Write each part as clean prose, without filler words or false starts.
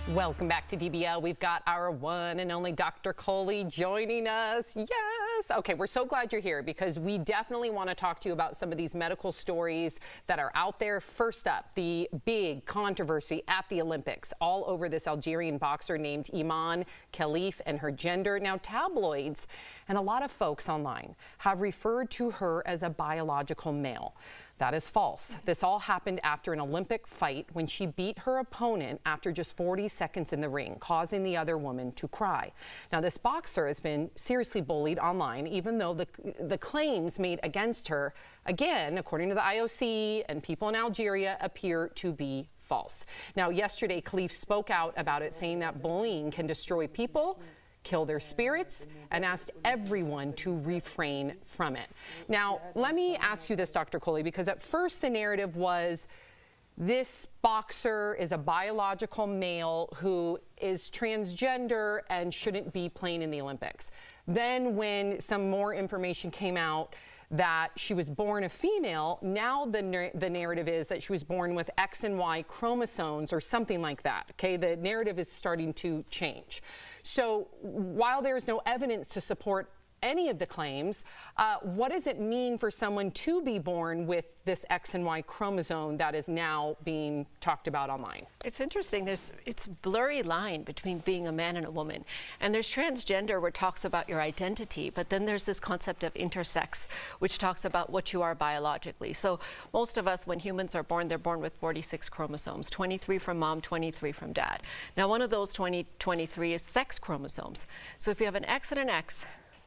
Welcome back to DBL. We've got our one and only Dr. Coley joining us. Yes. Okay, we're so glad you're here because we definitely want to talk to you about some of these medical stories that are out there. First up, the big controversy at the Olympics all over this Algerian boxer named Iman Khalif and her gender. Now, tabloids and a lot of folks online have referred to her as a biological male. That is false. This all happened after an Olympic fight when she beat her opponent after just 40 seconds in the ring, causing the other woman to cry. Now, this boxer has been seriously bullied online, even though the claims made against her, again, according to the IOC and people in Algeria, appear to be false. Now, yesterday, Khalif spoke out about it, saying that bullying can destroy people, kill their spirits, and asked everyone to refrain from it. Now, let me ask you this, Dr. Coley, because at first the narrative was this boxer is a biological male who is transgender and shouldn't be playing in the Olympics. Then when some more information came out that she was born a female, now the narrative is that she was born with X and Y chromosomes or something like that, okay? The narrative is starting to change. So while there's no evidence to support any of the claims, what does it mean for someone to be born with this X and Y chromosome that is now being talked about online? It's interesting. It's a blurry line between being a man and a woman. And there's transgender where it talks about your identity, but then there's this concept of intersex, which talks about what you are biologically. So most of us, when humans are born, they're born with 46 chromosomes, 23 from mom, 23 from dad. Now, one of those 23 is sex chromosomes. So if you have an X and an X,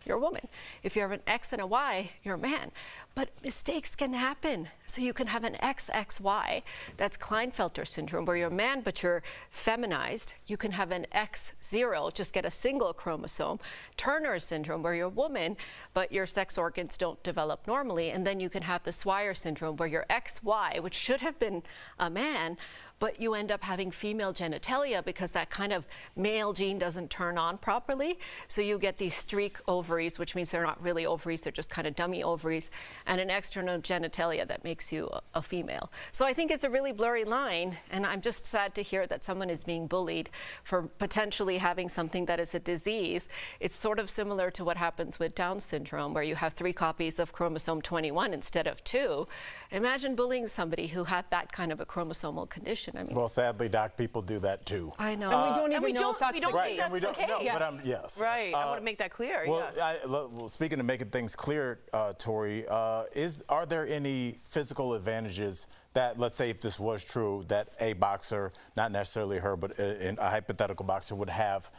you're a woman. If you have an X and a Y, you're a man. But mistakes can happen. So you can have an XXY, that's Klinefelter syndrome, where you're a man but you're feminized. You can have an X0, just get a single chromosome, Turner syndrome, where you're a woman but your sex organs don't develop normally. And then you can have the Swyer syndrome, where you're XY, which should have been a man, but you end up having female genitalia because that kind of male gene doesn't turn on properly. So you get these streak ovaries, which means they're not really ovaries, they're just kind of dummy ovaries, and an external genitalia that makes you a female. So I think it's a really blurry line, and I'm just sad to hear that someone is being bullied for potentially having something that is a disease. It's sort of similar to what happens with Down syndrome, where you have 3 copies of chromosome 21 instead of 2. Imagine bullying somebody who had that kind of a chromosomal condition. I mean, well, sadly, Doc, people do that too. I know. And we don't even know if that's the right, case. and we don't know, Yes. but yes. Right, I want to make that clear. Well, Yeah. well, speaking of making things clear, Tori, are there any physical advantages that, let's say if this was true, that a boxer, not necessarily her, but a hypothetical boxer would have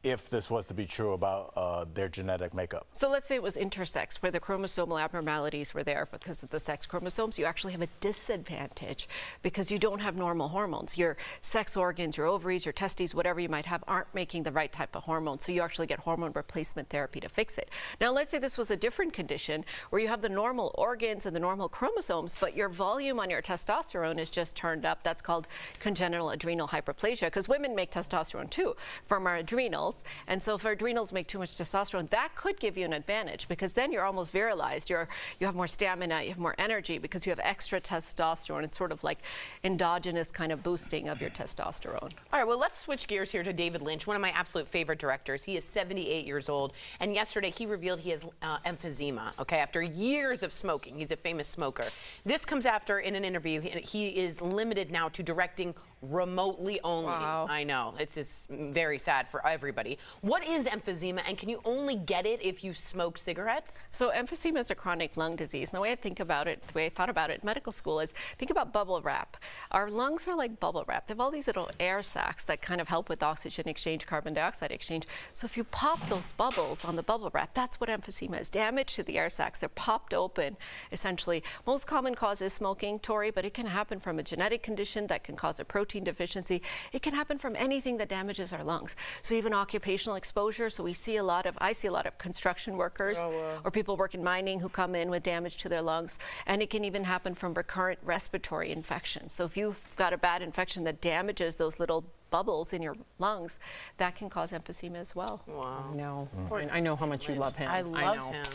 if this was to be true about their genetic makeup? So let's say it was intersex, where the chromosomal abnormalities were there because of the sex chromosomes. You actually have a disadvantage because you don't have normal hormones. Your sex organs, your ovaries, your testes, whatever you might have, aren't making the right type of hormone. So you actually get hormone replacement therapy to fix it. Now, let's say this was a different condition where you have the normal organs and the normal chromosomes, but your volume on your testosterone is just turned up. That's called congenital adrenal hyperplasia, because women make testosterone too from our adrenals. And so if our adrenals make too much testosterone, that could give you an advantage because then you're almost virilized. You have more stamina, you have more energy because you have extra testosterone. It's sort of like endogenous kind of boosting of your testosterone. All right, well, let's switch gears here to David Lynch, one of my absolute favorite directors. He is 78 years old, and yesterday he revealed he has emphysema, okay, after years of smoking. He's a famous smoker. This comes after, in an interview, he is limited now to directing remotely only. Wow. I know, it's just very sad for everybody. What is emphysema, and can you only get it if you smoke cigarettes? So emphysema is a chronic lung disease. And the way I think about it, the way I thought about it in medical school is, think about bubble wrap. Our lungs are like bubble wrap. They have all these little air sacs that kind of help with oxygen exchange, carbon dioxide exchange. So if you pop those bubbles on the bubble wrap, that's what emphysema is. Damage to the air sacs. They're popped open, essentially. Most common cause is smoking, Tori, but it can happen from a genetic condition that can cause a protein deficiency. It can happen from anything that damages our lungs. So even occupational exposure. So I see a lot of construction workers or people working mining who come in with damage to their lungs. And it can even happen from recurrent respiratory infections. So if you've got a bad infection that damages those little bubbles in your lungs, that can cause emphysema as well. Wow. No, I know how much you love him. I love know. him.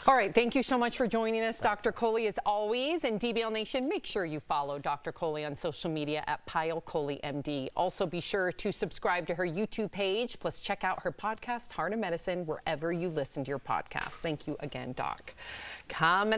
All right, thank you so much for joining us, Dr. Coley, as always. And DBL Nation, make sure you follow Dr. Coley on social media at Pyle Coley MD. Also, be sure to subscribe to her YouTube page, plus check out her podcast, Heart of Medicine, wherever you listen to your podcast. Thank you again, Doc. Coming up.